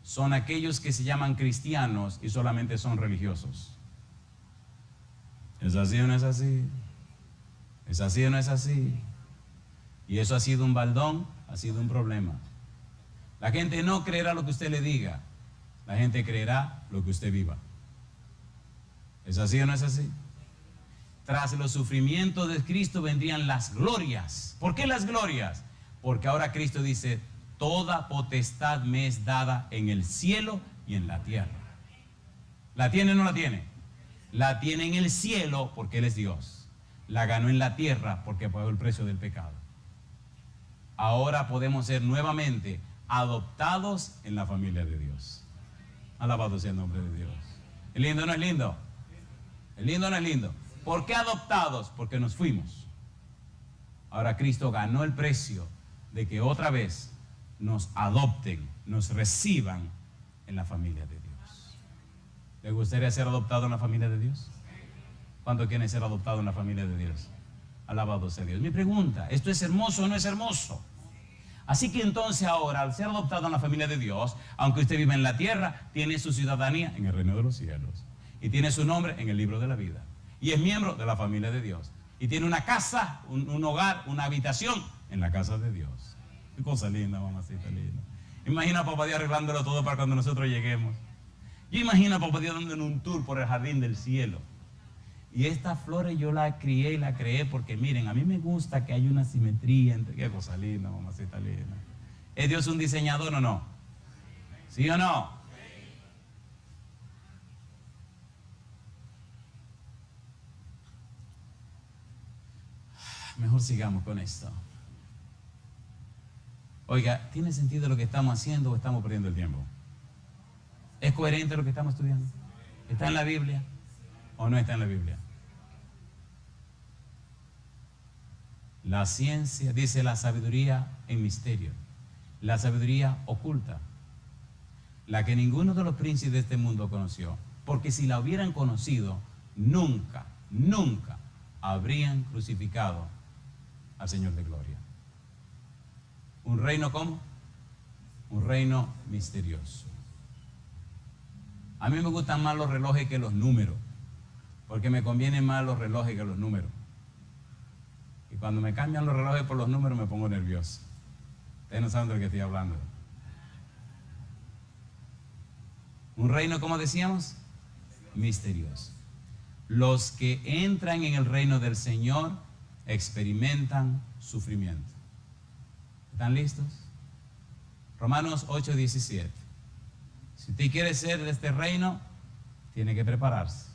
son aquellos que se llaman cristianos y solamente son religiosos. ¿Es así o no es así? ¿Es así o no es así? Y eso ha sido un baldón, ha sido un problema. La gente no creerá lo que usted le diga, la gente creerá lo que usted viva. ¿Es así o no es así? Tras los sufrimientos de Cristo vendrían las glorias. ¿Por qué las glorias? Porque ahora Cristo dice, toda potestad me es dada en el cielo y en la tierra. ¿La tiene o no la tiene? La tiene en el cielo porque Él es Dios. La ganó en la tierra porque pagó el precio del pecado. Ahora podemos ser nuevamente adoptados en la familia de Dios. Alabado sea el nombre de Dios. ¿Es lindo o no es lindo? ¿Es lindo o no es lindo? ¿Por qué adoptados? Porque nos fuimos. Ahora Cristo ganó el precio de que otra vez nos adopten, nos reciban en la familia de Dios. ¿Le gustaría ser adoptado en la familia de Dios? ¿Cuánto quieren ser adoptados en la familia de Dios? Alabado sea Dios. Mi pregunta, ¿esto es hermoso o no es hermoso? Así que entonces ahora, al ser adoptado en la familia de Dios, aunque usted vive en la tierra, tiene su ciudadanía en el reino de los cielos. Y tiene su nombre en el libro de la vida. Y es miembro de la familia de Dios. Y tiene una casa, un hogar, una habitación en la casa de Dios. Qué cosa linda, mamacita linda. Imagina a Papá Dios arreglándolo todo para cuando nosotros lleguemos. Yo imagino a Papá Dios dándonos un tour por el jardín del cielo. Y estas flores yo las crié y las creé porque miren, a mí me gusta que haya una simetría entre... Qué cosa linda, mamacita linda. ¿Es Dios un diseñador o no? ¿Sí o no? Mejor sigamos con esto. Oiga, ¿tiene sentido lo que estamos haciendo o estamos perdiendo el tiempo? ¿Es coherente lo que estamos estudiando? ¿Está en la Biblia o no está en la Biblia? La ciencia dice la sabiduría en misterio, la sabiduría oculta, la que ninguno de los príncipes de este mundo conoció, porque si la hubieran conocido, nunca habrían crucificado al Señor de gloria. ¿Un reino cómo? Un reino misterioso. A mí me gustan más los relojes que los números, porque me convienen más los relojes que los números. Y cuando me cambian los relojes por los números me pongo nervioso. Ustedes no saben de lo que estoy hablando. Un reino, ¿cómo decíamos? Misterioso. Los que entran en el reino del Señor experimentan sufrimiento. ¿Están listos? Romanos 8:17. Si usted quiere ser de este reino, tiene que prepararse,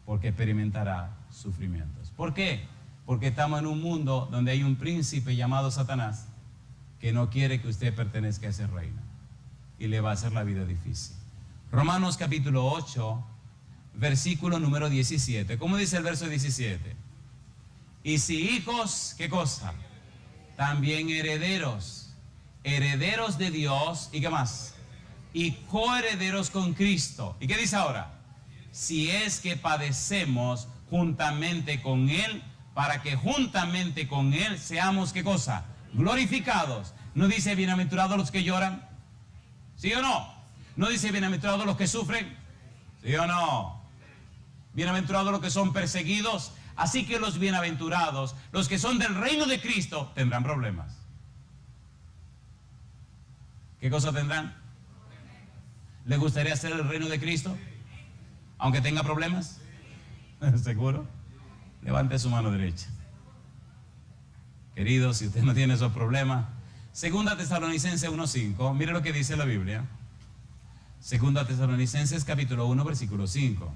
porque experimentará sufrimientos. ¿Por qué? Porque estamos en un mundo donde hay un príncipe llamado Satanás que no quiere que usted pertenezca a ese reino y le va a hacer la vida difícil. Romanos capítulo 8, versículo número 17. ¿Cómo dice el verso 17? Y si hijos, ¿qué cosa? También herederos, herederos de Dios, ¿y qué más? Y coherederos con Cristo. ¿Y qué dice ahora? Si es que padecemos juntamente con Él, para que juntamente con Él seamos, ¿qué cosa? Glorificados. ¿No dice bienaventurados los que lloran? ¿Sí o no? ¿No dice bienaventurados los que sufren? ¿Sí o no? Bienaventurados los que son perseguidos. Así que los bienaventurados, los que son del reino de Cristo, tendrán problemas. ¿Qué cosa tendrán? ¿Les gustaría ser el reino de Cristo? Aunque tenga problemas. ¿Seguro? Levante su mano derecha. Queridos, si usted no tiene esos problemas, Segunda Tesalonicenses 1:5, mire lo que dice la Biblia. Segunda Tesalonicenses capítulo 1, versículo 5.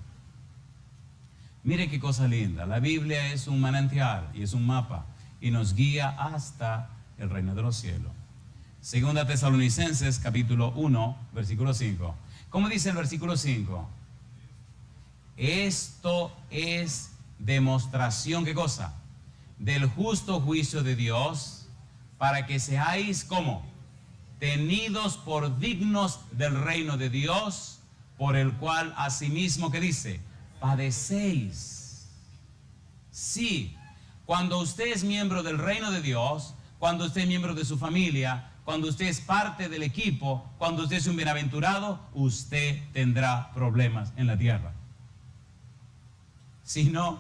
Mire qué cosa linda. La Biblia es un manantial y es un mapa y nos guía hasta el reino de los cielos. Segunda Tesalonicenses capítulo 1, versículo 5. ¿Cómo dice el versículo 5? Esto es demostración, ¿qué cosa? Del justo juicio de Dios, para que seáis, ¿cómo? Tenidos por dignos del reino de Dios, por el cual asimismo, ¿qué dice? Padecéis. Sí, cuando usted es miembro del reino de Dios, cuando usted es miembro de su familia, cuando usted es parte del equipo, cuando usted es un bienaventurado, usted tendrá problemas en la tierra. Si no,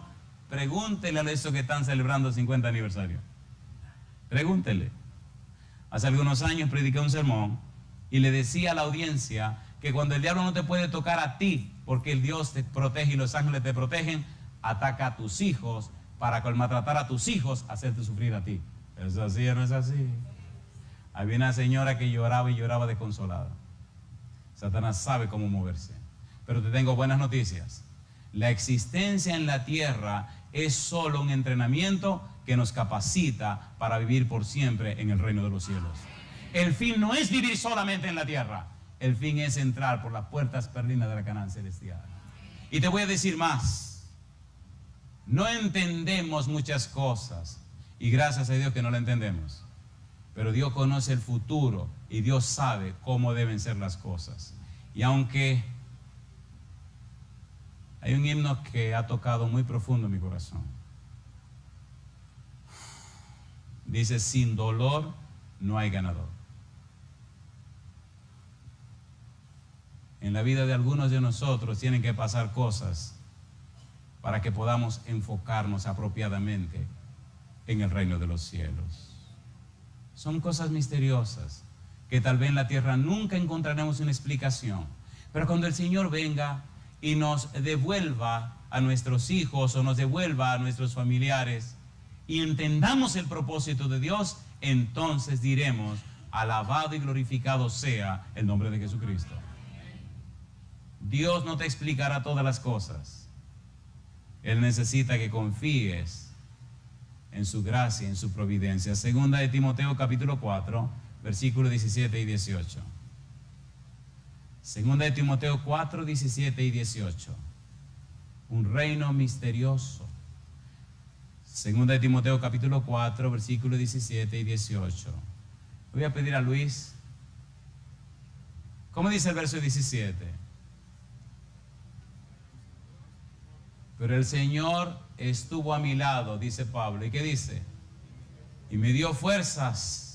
pregúntele a esos que están celebrando el 50 aniversario. Pregúntele. Hace algunos años prediqué un sermón y le decía a la audiencia que cuando el diablo no te puede tocar a ti, porque el Dios te protege y los ángeles te protegen, ataca a tus hijos para con maltratar a tus hijos, hacerte sufrir a ti. ¿Es así o no es así? Había una señora que lloraba y lloraba desconsolada. Satanás sabe cómo moverse. Pero te tengo buenas noticias. La existencia en la tierra es solo un entrenamiento que nos capacita para vivir por siempre en el reino de los cielos. El fin no es vivir solamente en la tierra. El fin es entrar por las puertas perlinas de la Canaán celestial. Y te voy a decir más. No entendemos muchas cosas. Y gracias a Dios que no la entendemos. Pero Dios conoce el futuro y Dios sabe cómo deben ser las cosas. Y aunque hay un himno que ha tocado muy profundo en mi corazón. Dice, sin dolor no hay ganador. En la vida de algunos de nosotros tienen que pasar cosas para que podamos enfocarnos apropiadamente en el reino de los cielos. Son cosas misteriosas que tal vez en la tierra nunca encontraremos una explicación. Pero cuando el Señor venga y nos devuelva a nuestros hijos o nos devuelva a nuestros familiares y entendamos el propósito de Dios, entonces diremos, alabado y glorificado sea el nombre de Jesucristo. Dios no te explicará todas las cosas. Él necesita que confíes en su gracia, en su providencia. Segunda de Timoteo capítulo 4, versículos 17 y 18. Segunda de Timoteo 4, 17 y 18. Un reino misterioso. Segunda de Timoteo capítulo 4, versículos 17 y 18. Voy a pedir a Luis. ¿Cómo dice el verso 17? Pero el Señor estuvo a mi lado, dice Pablo. ¿Y qué dice? Y me dio fuerzas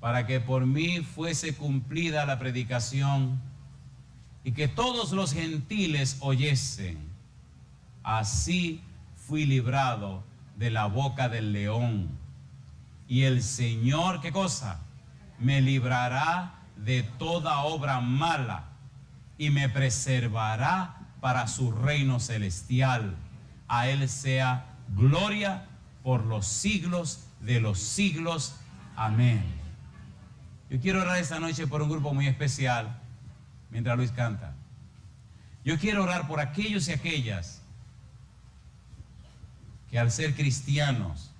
para que por mí fuese cumplida la predicación y que todos los gentiles oyesen. Así fui librado de la boca del león. Y el Señor, ¿qué cosa? Me librará de toda obra mala y me preservará para su reino celestial. A Él sea gloria por los siglos de los siglos. Amén. Yo quiero orar esta noche por un grupo muy especial, mientras Luis canta. Yo quiero orar por aquellos y aquellas que al ser cristianos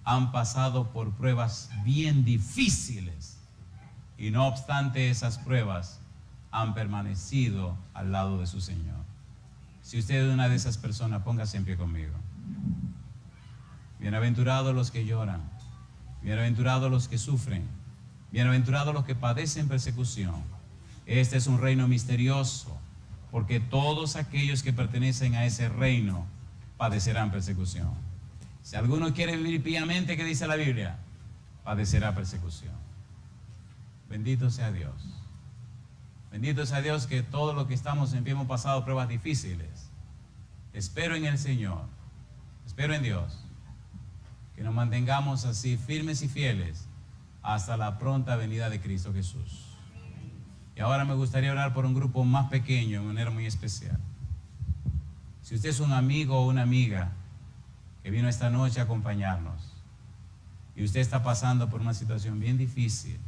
han pasado por pruebas bien difíciles y no obstante esas pruebas han permanecido al lado de su Señor. Si usted es una de esas personas, póngase en pie conmigo. Bienaventurados los que lloran, bienaventurados los que sufren, bienaventurados los que padecen persecución. Este es un reino misterioso, porque todos aquellos que pertenecen a ese reino padecerán persecución. Si alguno quiere vivir piamente, ¿qué dice la Biblia? Padecerá persecución. Bendito sea Dios. Bendito sea Dios que todos los que estamos en pie hemos pasado pruebas difíciles. Espero en el Señor, espero en Dios, que nos mantengamos así firmes y fieles hasta la pronta venida de Cristo Jesús. Y ahora me gustaría orar por un grupo más pequeño, de manera muy especial. Si usted es un amigo o una amiga que vino esta noche a acompañarnos y usted está pasando por una situación bien difícil,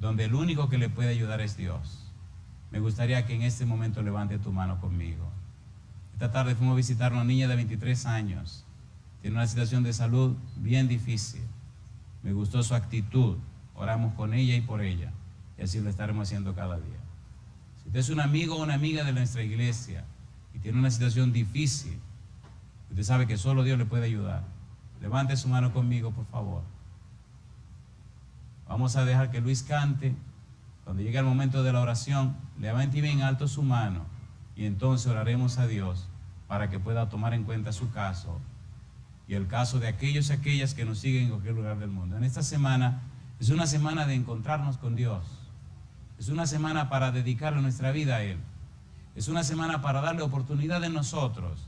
donde el único que le puede ayudar es Dios, me gustaría que en este momento levante tu mano conmigo. Esta tarde fuimos a visitar a una niña de 23 años. Tiene una situación de salud bien difícil. Me gustó su actitud. Oramos con ella y por ella. Y así lo estaremos haciendo cada día. Si usted es un amigo o una amiga de nuestra iglesia y tiene una situación difícil, usted sabe que solo Dios le puede ayudar, levante su mano conmigo, por favor. Vamos a dejar que Luis cante. Cuando llegue el momento de la oración, levante bien alto su mano y entonces oraremos a Dios para que pueda tomar en cuenta su caso y el caso de aquellos y aquellas que nos siguen en cualquier lugar del mundo. En esta semana es una semana de encontrarnos con Dios. Es una semana para dedicarle nuestra vida a Él. Es una semana para darle oportunidad en nosotros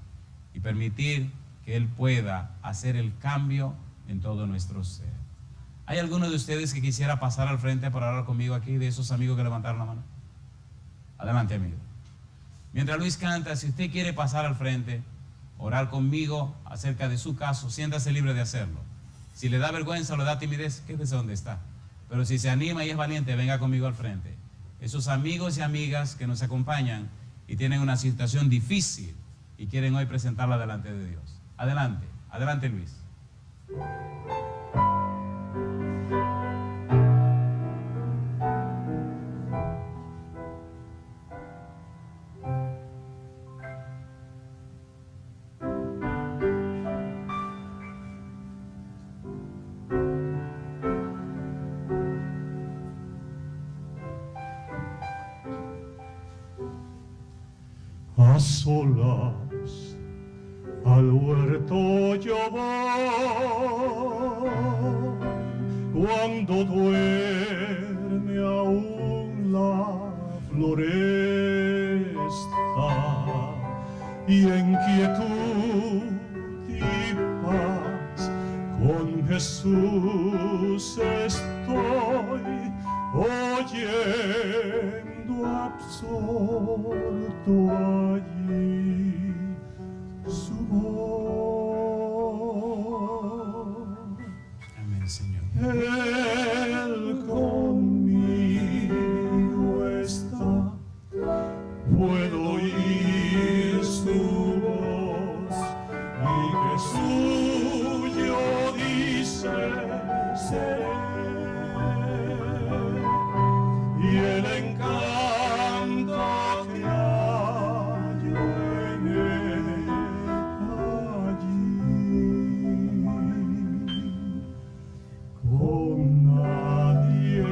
y permitir que Él pueda hacer el cambio en todo nuestro ser. ¿Hay alguno de ustedes que quisiera pasar al frente para hablar conmigo aquí, de esos amigos que levantaron la mano? Adelante, amigo. Mientras Luis canta, si usted quiere pasar al frente, orar conmigo acerca de su caso, siéntase libre de hacerlo. Si le da vergüenza o le da timidez, quédese donde está. Pero si se anima y es valiente, venga conmigo al frente. Esos amigos y amigas que nos acompañan y tienen una situación difícil y quieren hoy presentarla delante de Dios. Adelante, adelante Luis. A solas al huerto yo voy, cuando duerme aún la floresta, y en quietud y paz con Jesús estoy, oyendo absorto allí su voz. Amén, Señor. Él conmigo está, puedo oír su voz, y que suyo dice seré. Y el encanto que hallo en él allí, con nadie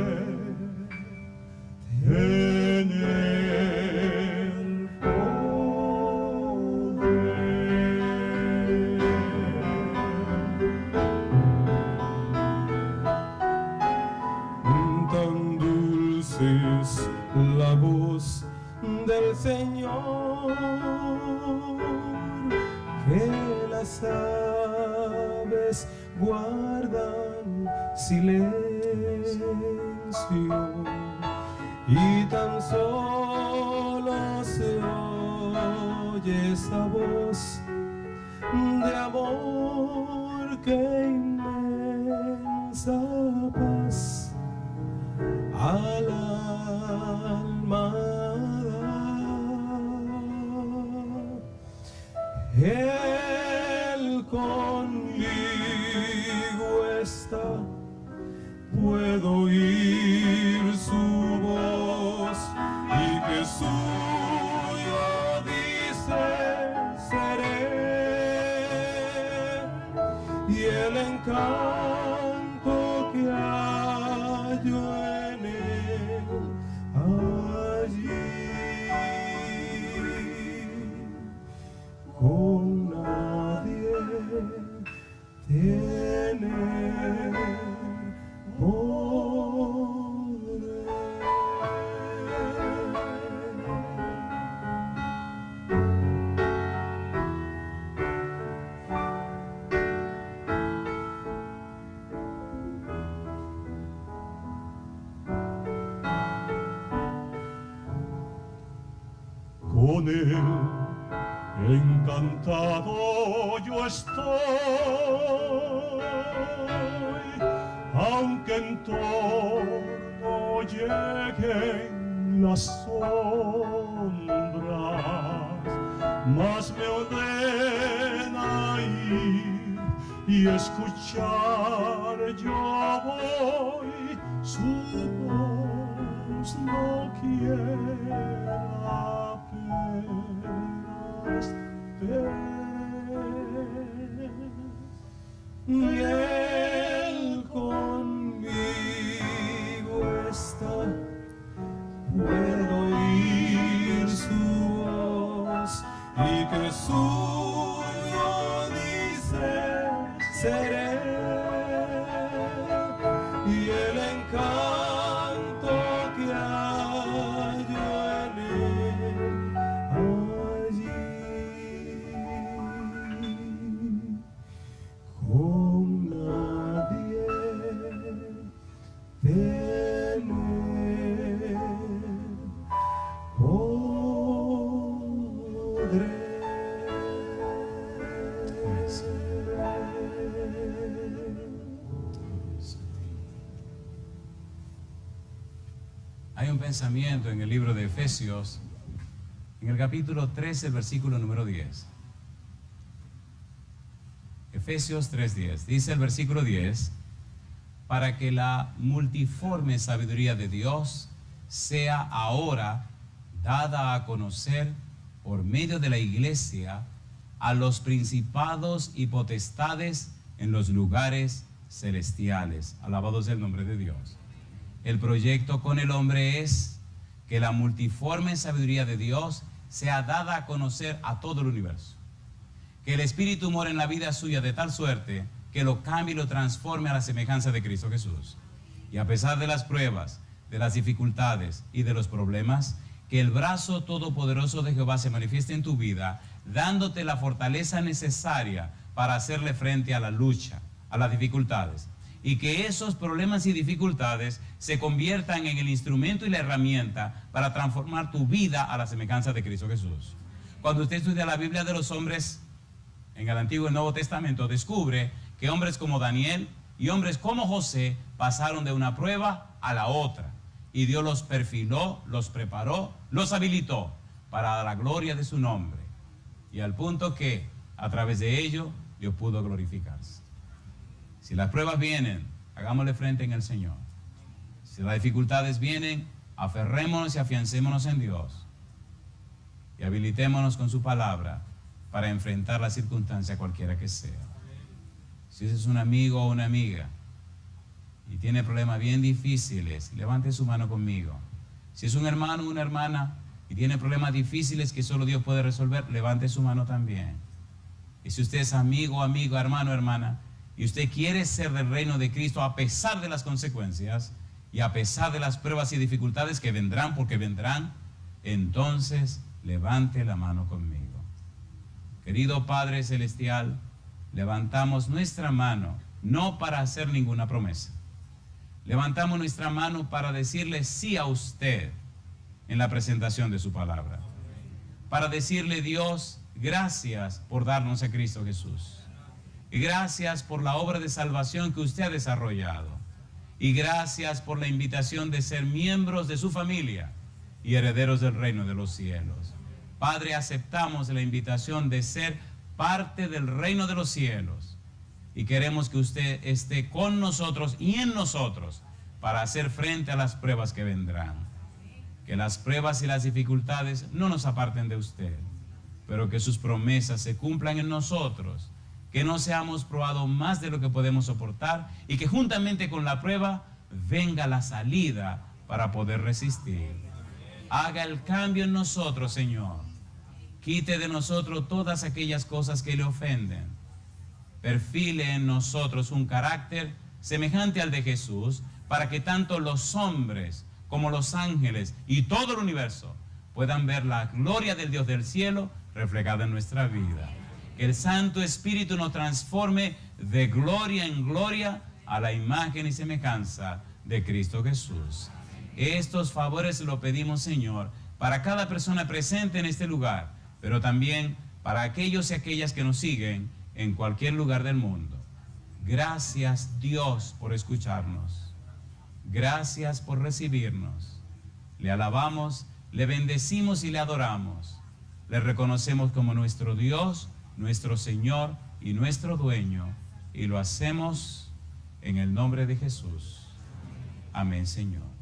tener poder. Tan dulce es la voz del Señor, que las aves guardan silencio, y tan solo se oye esa voz de amor que inmensa paz al alma da. Él conmigo está, puedo oír su voz, y que suyo dice seré, y el encanto que hallo en él allí, tener podré. Con él encantado yo estoy, aunque en torno lleguen las sombras, más me ordena ir y escuchar yo voy su voz, no quiera apenas ver. Y él conmigo está, puedo oír su voz y que suyo dice seré. Y el encanto que hallo en él allí, con nadie tener podré. Hay un pensamiento en el libro de Efesios, en el capítulo 13, el versículo número 10. Efesios 3:10. Dice el versículo 10, para que la multiforme sabiduría de Dios sea ahora dada a conocer por medio de la iglesia a los principados y potestades en los lugares celestiales. Alabado sea el nombre de Dios. El proyecto con el hombre es que la multiforme sabiduría de Dios sea dada a conocer a todo el universo. Que el Espíritu more en la vida suya de tal suerte que lo cambie y lo transforme a la semejanza de Cristo Jesús. Y a pesar de las pruebas, de las dificultades y de los problemas, que el brazo todopoderoso de Jehová se manifieste en tu vida, dándote la fortaleza necesaria para hacerle frente a la lucha, a las dificultades. Y que esos problemas y dificultades se conviertan en el instrumento y la herramienta para transformar tu vida a la semejanza de Cristo Jesús. Cuando usted estudia la Biblia de los hombres en el Antiguo y Nuevo Testamento, descubre que hombres como Daniel y hombres como José pasaron de una prueba a la otra. Y Dios los perfiló, los preparó, los habilitó para la gloria de su nombre. Y al punto que a través de ello Dios pudo glorificarse. Si las pruebas vienen, hagámosle frente en el Señor. Si las dificultades vienen, aferrémonos y afiancémonos en Dios. Y habilitémonos con su palabra para enfrentar la circunstancia cualquiera que sea. Si ese es un amigo o una amiga y tiene problemas bien difíciles, levante su mano conmigo. Si es un hermano o una hermana y tiene problemas difíciles que solo Dios puede resolver, levante su mano también. Y si usted es amigo, hermano, hermana, y usted quiere ser del reino de Cristo a pesar de las consecuencias y a pesar de las pruebas y dificultades que vendrán, porque vendrán, entonces levante la mano conmigo. Querido Padre Celestial, levantamos nuestra mano no para hacer ninguna promesa. Levantamos nuestra mano para decirle sí a usted en la presentación de su palabra. Para decirle, Dios, gracias por darnos a Cristo Jesús. Y gracias por la obra de salvación que usted ha desarrollado. Y gracias por la invitación de ser miembros de su familia y herederos del reino de los cielos. Padre, aceptamos la invitación de ser parte del reino de los cielos. Y queremos que usted esté con nosotros y en nosotros para hacer frente a las pruebas que vendrán. Que las pruebas y las dificultades no nos aparten de usted, pero que sus promesas se cumplan en nosotros. Que no seamos probados más de lo que podemos soportar y que juntamente con la prueba venga la salida para poder resistir. Haga el cambio en nosotros, Señor. Quite de nosotros todas aquellas cosas que le ofenden. perfile en nosotros un carácter semejante al de Jesús, para que tanto los hombres como los ángeles y todo el universo puedan ver la gloria del Dios del cielo reflejada en nuestra vida. Que el Santo Espíritu nos transforme de gloria en gloria a la imagen y semejanza de Cristo Jesús. Estos favores lo pedimos, Señor, para cada persona presente en este lugar, pero también para aquellos y aquellas que nos siguen en cualquier lugar del mundo. Gracias, Dios, por escucharnos. Gracias por recibirnos. Le alabamos, le bendecimos y le adoramos. Le reconocemos como nuestro Dios, nuestro Señor y nuestro dueño. Y lo hacemos en el nombre de Jesús. Amén, Señor.